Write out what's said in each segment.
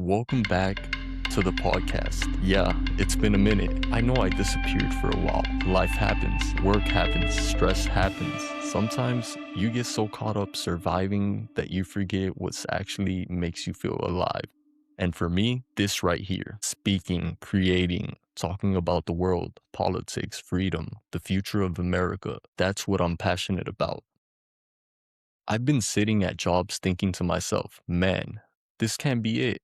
welcome back to the podcast. Yeah, it's been a minute. I know I disappeared for a while. Life happens, work happens, stress happens. Sometimes you get so caught up surviving that you forget what's actually makes you feel alive. And for me, this right here, speaking, creating, talking about the world, politics, freedom, the future of America, that's what I'm passionate about. I've been sitting at jobs thinking to myself, man, this can't be it.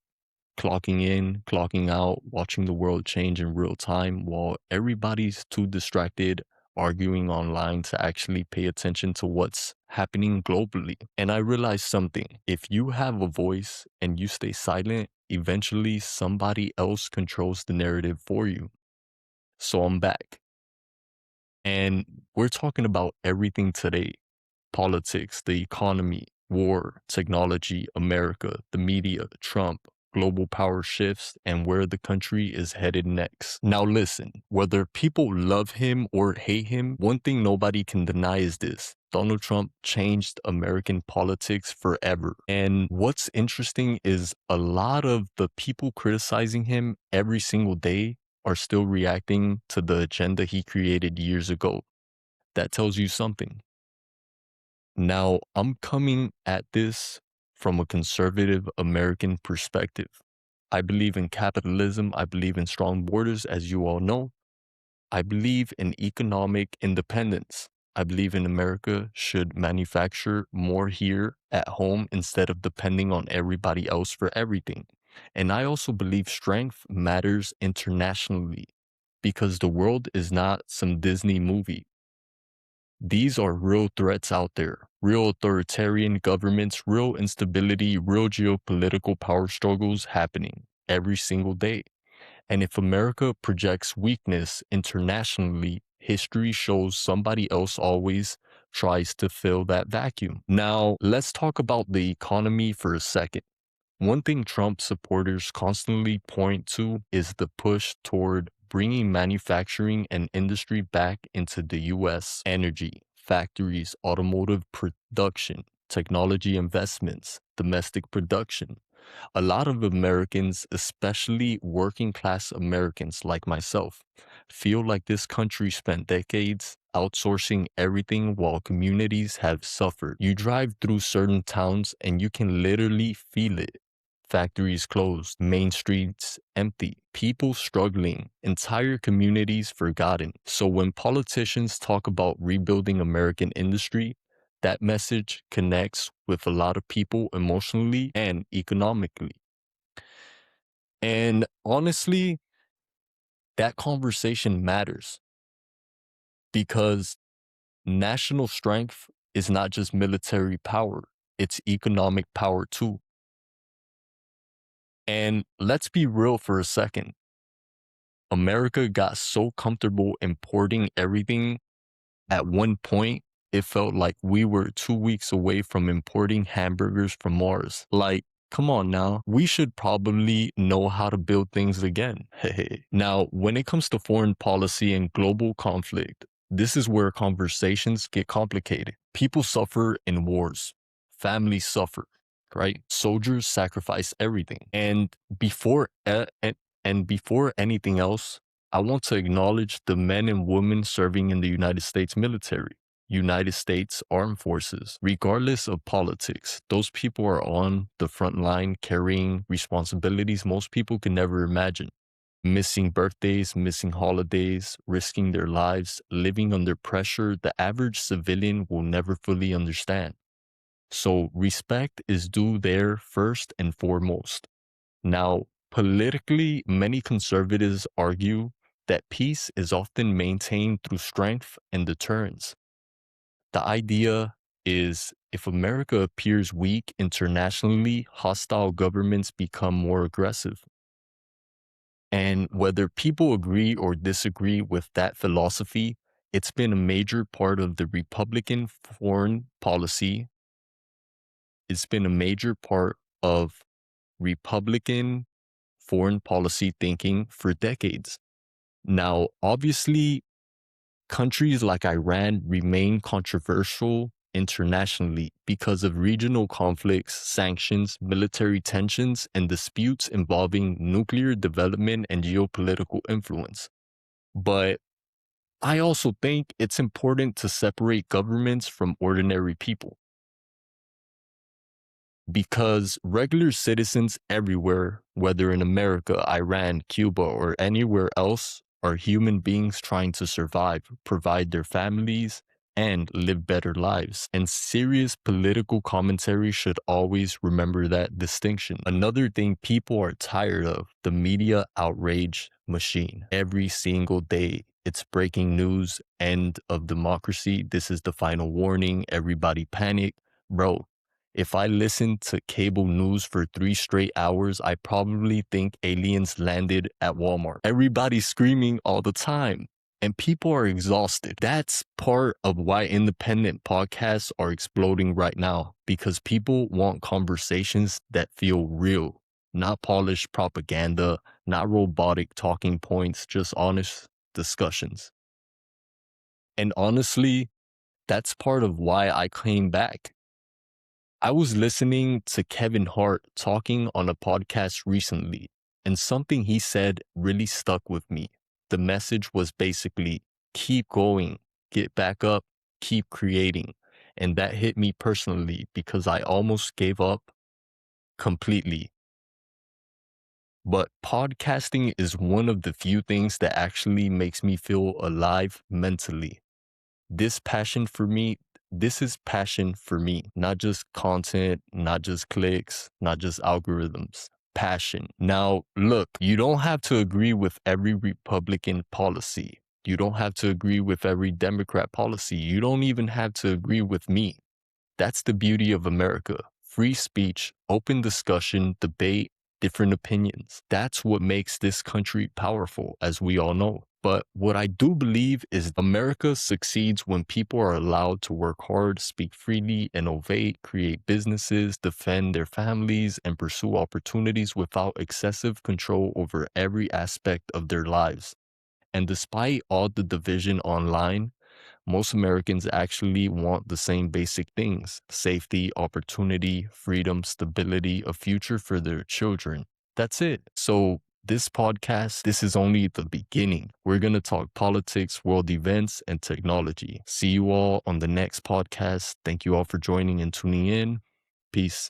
Clocking in, clocking out, watching the world change in real time while everybody's too distracted arguing online to actually pay attention to what's happening globally. And I realized something. If you have a voice and you stay silent, eventually somebody else controls the narrative for you. So I'm back. And we're talking about everything today: politics, the economy, war, technology, America, the media, Trump, global power shifts, and where the country is headed next. Now listen, whether people love him or hate him, one thing nobody can deny is this: Donald Trump changed American politics forever. And what's interesting is a lot of the people criticizing him every single day are still reacting to the agenda he created years ago. That tells you something. Now, I'm coming at this from a conservative American perspective. I believe in capitalism. I believe in strong borders, as you all know. I believe in economic independence. I believe in America should manufacture more here at home instead of depending on everybody else for everything. And I also believe strength matters internationally because the world is not some Disney movie. These are real threats out there, real authoritarian governments, real instability, real geopolitical power struggles happening every single day. And if America projects weakness internationally, history shows somebody else always tries to fill that vacuum. Now, let's talk about the economy for a second. One thing Trump supporters constantly point to is the push toward bringing manufacturing and industry back into the US. Energy, factories, automotive production, technology investments, domestic production. A lot of Americans, especially working class Americans like myself, feel like this country spent decades outsourcing everything while communities have suffered. You drive through certain towns and you can literally feel it. Factories closed, main streets empty, people struggling, entire communities forgotten. So when politicians talk about rebuilding American industry, that message connects with a lot of people emotionally and economically. And honestly, that conversation matters because national strength is not just military power, it's economic power too. And let's be real for a second. America got so comfortable importing everything. At one point, it felt like we were 2 weeks away from importing hamburgers from Mars. Like, come on now, we should probably know how to build things again. Now, when it comes to foreign policy and global conflict, this is where conversations get complicated. People suffer in wars. Families suffer, right? Soldiers sacrifice everything. And before anything else, I want to acknowledge the men and women serving in the United States military, United States Armed Forces. Regardless of politics, those people are on the front line carrying responsibilities most people can never imagine. Missing birthdays, missing holidays, risking their lives, living under pressure the average civilian will never fully understand. So respect is due there first and foremost. Now, politically, many conservatives argue that peace is often maintained through strength and deterrence. The idea is if America appears weak internationally, hostile governments become more aggressive. And whether people agree or disagree with that philosophy, it's been a major part of the Republican foreign policy. It's been a major part of Republican foreign policy thinking for decades. Now, obviously, countries like Iran remain controversial internationally because of regional conflicts, sanctions, military tensions, and disputes involving nuclear development and geopolitical influence. But I also think it's important to separate governments from ordinary people because regular citizens everywhere, whether in America, Iran, Cuba, or anywhere else, are human beings trying to survive, provide their families, and live better lives. And serious political commentary should always remember that distinction. Another thing people are tired of, the media outrage machine. Every single day, it's breaking news, end of democracy. This is the final warning. Everybody panic. Bro, if I listened to cable news for 3 straight hours, I probably think aliens landed at Walmart. Everybody's screaming all the time, and people are exhausted. That's part of why independent podcasts are exploding right now, because people want conversations that feel real, not polished propaganda, not robotic talking points, just honest discussions. And honestly, that's part of why I came back. I was listening to Kevin Hart talking on a podcast recently, and something he said really stuck with me. The message was basically, keep going, get back up, keep creating. And that hit me personally because I almost gave up completely. But podcasting is one of the few things that actually makes me feel alive mentally. This is passion for me, not just content, not just clicks, not just algorithms. Passion. Now, look, you don't have to agree with every Republican policy. You don't have to agree with every Democrat policy. You don't even have to agree with me. That's the beauty of America. Free speech, open discussion, debate, different opinions. That's what makes this country powerful, as we all know. But what I do believe is America succeeds when people are allowed to work hard, speak freely, innovate, create businesses, defend their families, and pursue opportunities without excessive control over every aspect of their lives. And despite all the division online, most Americans actually want the same basic things: safety, opportunity, freedom, stability, a future for their children. That's it. So this podcast, this is only the beginning. We're going to talk politics, world events, and technology. See you all on the next podcast. Thank you all for joining and tuning in. Peace.